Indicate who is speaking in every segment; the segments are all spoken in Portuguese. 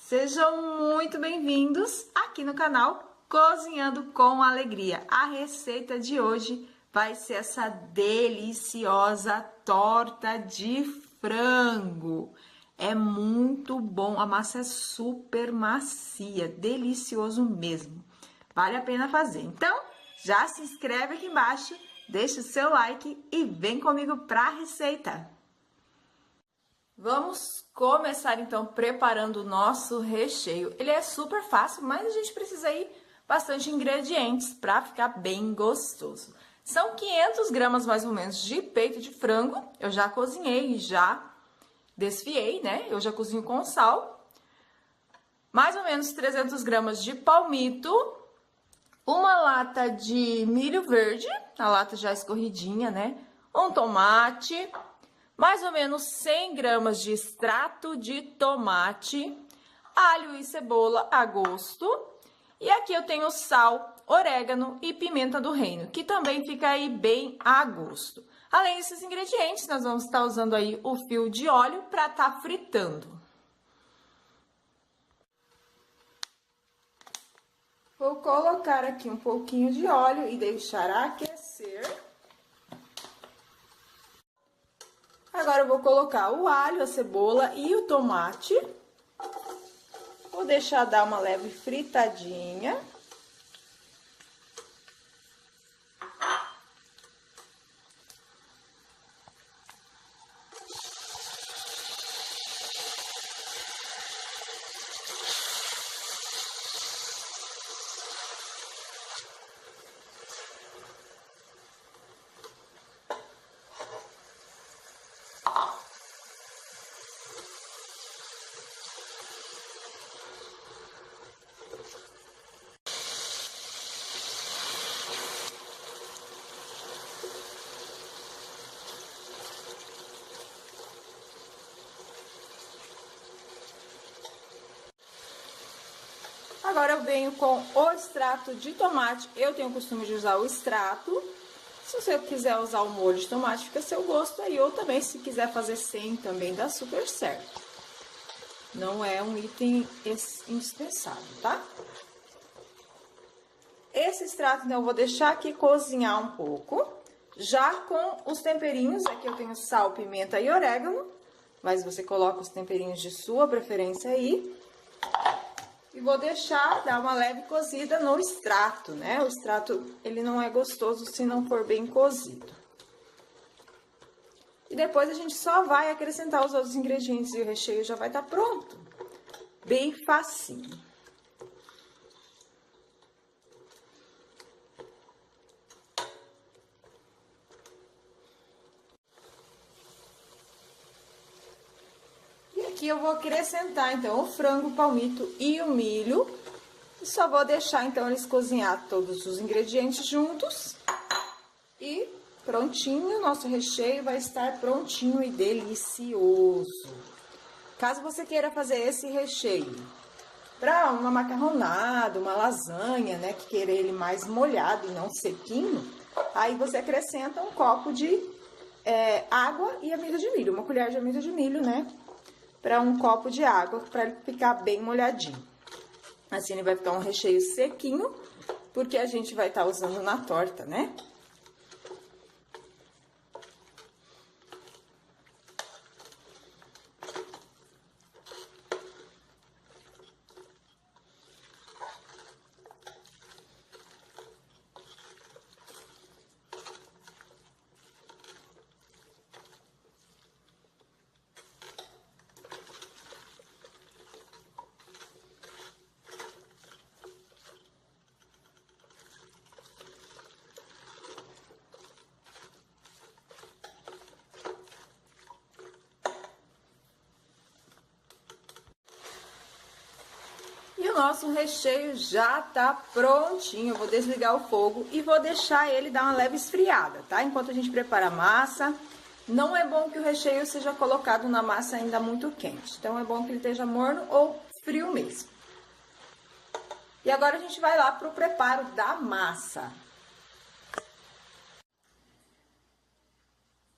Speaker 1: Sejam muito bem-vindos aqui no canal Cozinhando com Alegria. A receita de hoje vai ser essa deliciosa torta de frango. É muito bom, a massa é super macia, delicioso mesmo. Vale a pena fazer. Então, já se inscreve aqui embaixo, deixa o seu like e vem comigo para a receita. Vamos começar então preparando o nosso recheio. Ele é super fácil, mas a gente precisa aí bastante ingredientes para ficar bem gostoso. São 500 gramas mais ou menos de peito de frango. Eu já cozinhei e já desfiei, né? Eu já cozinho com sal. Mais ou menos 300 gramas de palmito. Uma lata de milho verde, a lata já escorridinha, né? Um tomate. Mais ou menos 100 gramas de extrato de tomate, alho e cebola a gosto. E aqui eu tenho sal, orégano e pimenta do reino, que também fica aí bem a gosto. Além desses ingredientes, nós vamos estar usando aí o fio de óleo para estar fritando. Vou colocar aqui um pouquinho de óleo e deixar aquecer. Agora eu vou colocar o alho, a cebola e o tomate. Vou deixar dar uma leve fritadinha. Agora eu venho com o extrato de tomate. Eu tenho o costume de usar o extrato. Se você quiser usar o molho de tomate, fica a seu gosto aí. Ou também, se quiser fazer sem, também dá super certo. Não é um item indispensável, tá? Esse extrato, então, eu vou deixar aqui cozinhar um pouco. Já com os temperinhos, aqui eu tenho sal, pimenta e orégano. Mas você coloca os temperinhos de sua preferência aí. E vou deixar dar uma leve cozida no extrato, né? O extrato, ele não é gostoso se não for bem cozido. E depois a gente só vai acrescentar os outros ingredientes e o recheio já vai estar pronto. Bem facinho. Aqui eu vou acrescentar, então, o frango, o palmito e o milho. E só vou deixar, então, eles cozinhar todos os ingredientes juntos. E prontinho, nosso recheio vai estar prontinho e delicioso. Caso você queira fazer esse recheio para uma macarronada, uma lasanha, né, que queira ele mais molhado e não sequinho, aí você acrescenta um copo de água e amido de milho, uma colher de amido de milho, né? Para um copo de água, para ele ficar bem molhadinho. Assim, ele vai ficar um recheio sequinho, porque a gente vai estar usando na torta, né? Nosso recheio já tá prontinho. Eu vou desligar o fogo e vou deixar ele dar uma leve esfriada, tá? Enquanto a gente prepara a massa. Não é bom que o recheio seja colocado na massa ainda muito quente. Então, é bom que ele esteja morno ou frio mesmo. E agora a gente vai lá pro preparo da massa.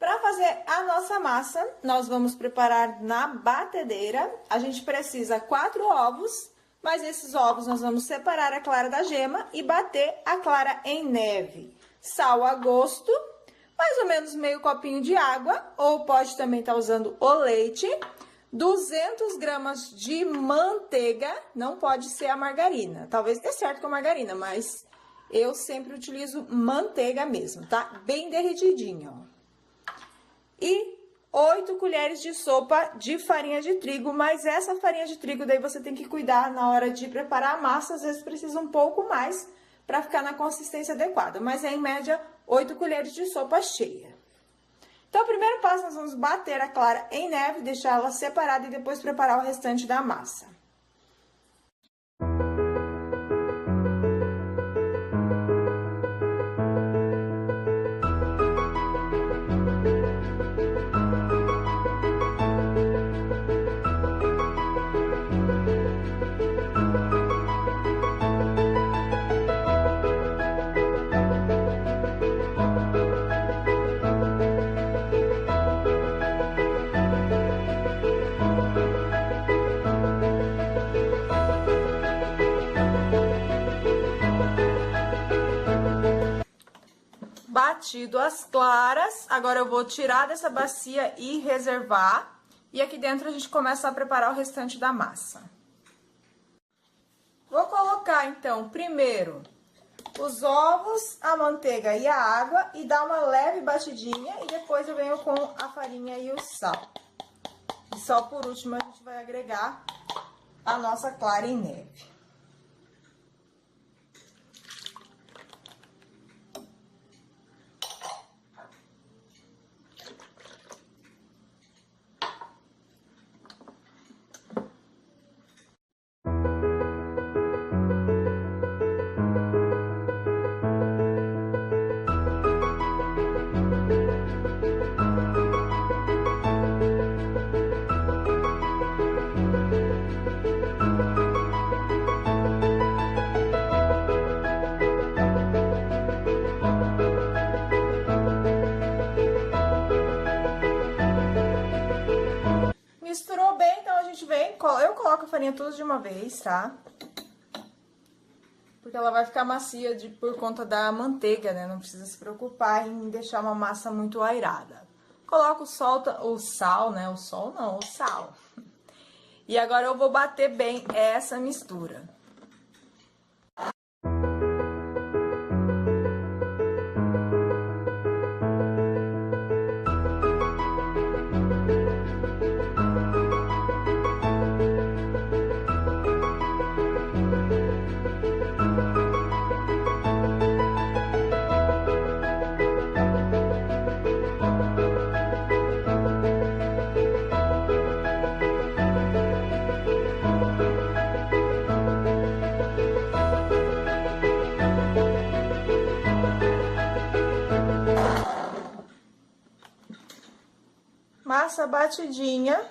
Speaker 1: Para fazer a nossa massa, nós vamos preparar na batedeira. A gente precisa 4 ovos, mas esses ovos nós vamos separar a clara da gema e bater a clara em neve. Sal a gosto, mais ou menos meio copinho de água, ou pode também estar usando o leite. 200 gramas de manteiga, não pode ser a margarina. Talvez dê certo com a margarina, mas eu sempre utilizo manteiga mesmo, tá? Bem derretidinha, ó. E 8 colheres de sopa de farinha de trigo, mas essa farinha de trigo daí você tem que cuidar na hora de preparar a massa, às vezes precisa um pouco mais para ficar na consistência adequada, mas é em média 8 colheres de sopa cheia. Então, o primeiro passo, nós vamos bater a clara em neve, deixar ela separada e depois preparar o restante da massa. Batido as claras, agora eu vou tirar dessa bacia e reservar. E aqui dentro a gente começa a preparar o restante da massa. Vou colocar, então, primeiro os ovos, a manteiga e a água e dar uma leve batidinha e depois eu venho com a farinha e o sal. E só por último a gente vai agregar a nossa clara em neve. Misturou bem, então a gente vem, eu coloco a farinha tudo de uma vez, tá? Porque ela vai ficar macia por conta da manteiga, né? Não precisa se preocupar em deixar uma massa muito airada. Coloco o sal, né? O sol não, o sal. E agora eu vou bater bem essa mistura. Massa batidinha.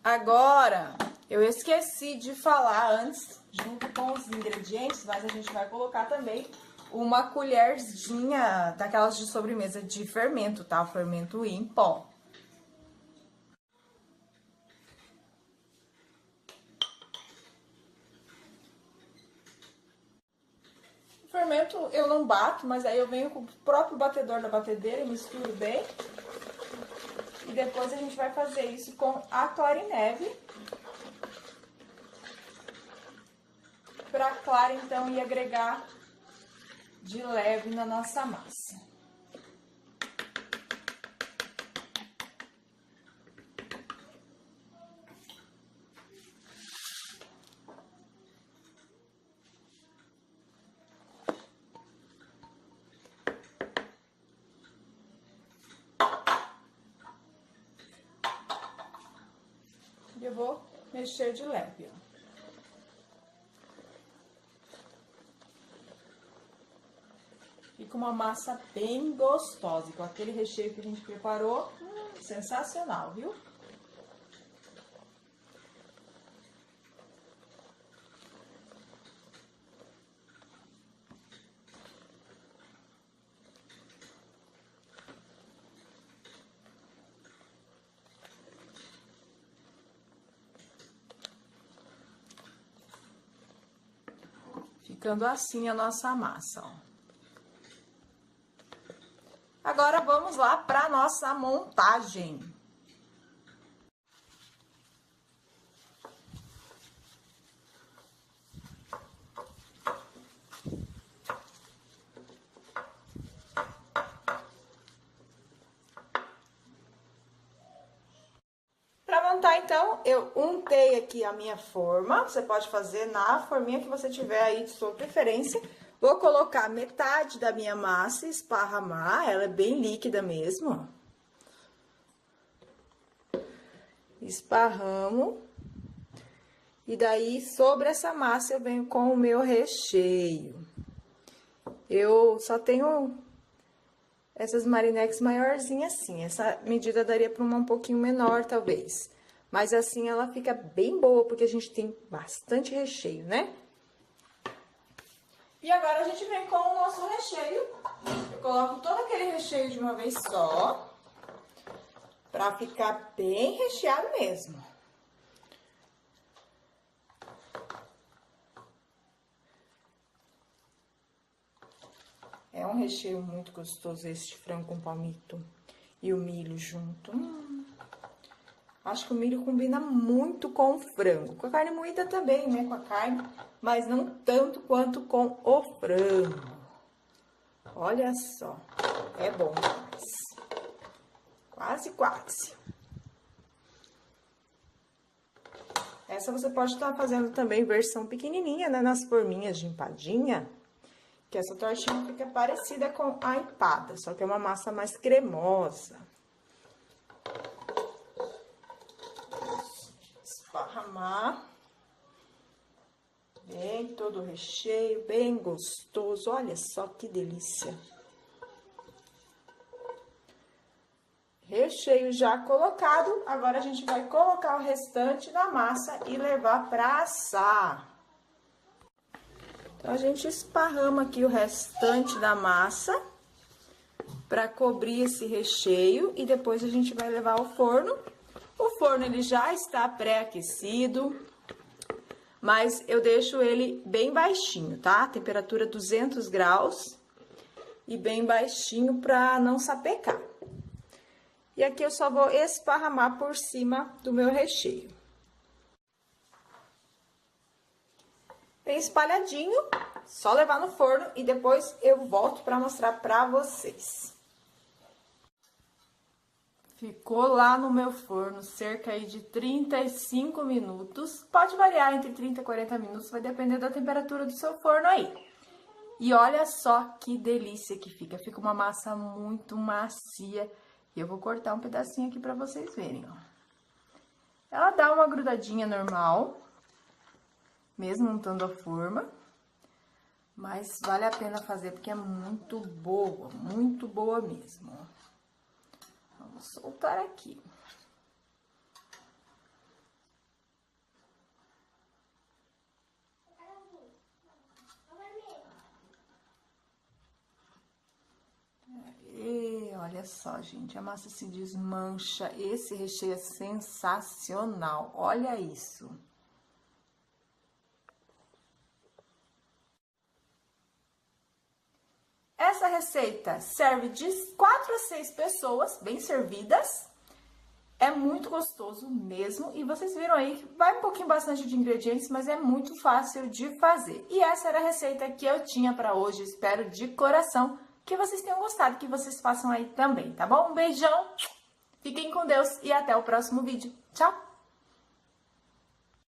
Speaker 1: Agora, eu esqueci de falar antes, junto com os ingredientes, mas a gente vai colocar também uma colherzinha daquelas de sobremesa de fermento, tá? Fermento em pó. O fermento eu não bato, mas aí eu venho com o próprio batedor da batedeira e misturo bem. E depois a gente vai fazer isso com a clara em neve. Pra clara, então, ir agregar de leve na nossa massa. E eu vou mexer de leve, ó. Fica uma massa bem gostosa, com aquele recheio que a gente preparou, sensacional, viu? ficando assim a nossa massa, ó. Agora, vamos lá para a nossa montagem. Para montar, então, eu untei aqui a minha forma. Você pode fazer na forminha que você tiver aí de sua preferência. Vou colocar metade da minha massa e esparramar, ela é bem líquida mesmo, ó. Esparramo. E daí, sobre essa massa, eu venho com o meu recheio. Eu só tenho essas marinex maiorzinhas assim. Essa medida daria para uma um pouquinho menor, talvez. Mas assim, ela fica bem boa, porque a gente tem bastante recheio, né? E agora, a gente vem com o nosso recheio. Eu coloco todo aquele recheio de uma vez só, pra ficar bem recheado mesmo. É um recheio muito gostoso esse de frango com palmito e o milho junto. Acho que o milho combina muito com o frango. Com a carne moída também, né? Com a carne, mas não tanto quanto com o frango. Olha só, é bom demais. Quase, quase. Essa você pode estar fazendo também versão pequenininha, né? Nas forminhas de empadinha. Que essa tortinha fica parecida com a empada, só que é uma massa mais cremosa. Esparramar. Bem, todo o recheio, bem gostoso. Olha só que delícia. Recheio já colocado, agora a gente vai colocar o restante da massa e levar para assar. Então, a gente esparrama aqui o restante da massa para cobrir esse recheio e depois a gente vai levar ao forno. O forno, ele já está pré-aquecido, mas eu deixo ele bem baixinho, tá? Temperatura 200 graus e bem baixinho para não sapecar. E aqui eu só vou esparramar por cima do meu recheio. Bem espalhadinho, só levar no forno e depois eu volto para mostrar para vocês. Ficou lá no meu forno cerca aí de 35 minutos. Pode variar entre 30 e 40 minutos, vai depender da temperatura do seu forno aí. E olha só que delícia que fica. Fica uma massa muito macia. E eu vou cortar um pedacinho aqui para vocês verem, ó. Ela dá uma grudadinha normal, mesmo untando a forma, mas vale a pena fazer porque é muito boa mesmo. Vamos soltar aqui. E olha só, gente, a massa se desmancha. Esse recheio é sensacional. Olha isso. Essa receita serve de 4 a 6 pessoas, bem servidas. É muito gostoso mesmo. E vocês viram aí que vai um pouquinho bastante de ingredientes, mas é muito fácil de fazer. E essa era a receita que eu tinha para hoje. Espero de coração que vocês tenham gostado, que vocês façam aí também, tá bom? Um beijão, fiquem com Deus e até o próximo vídeo. Tchau!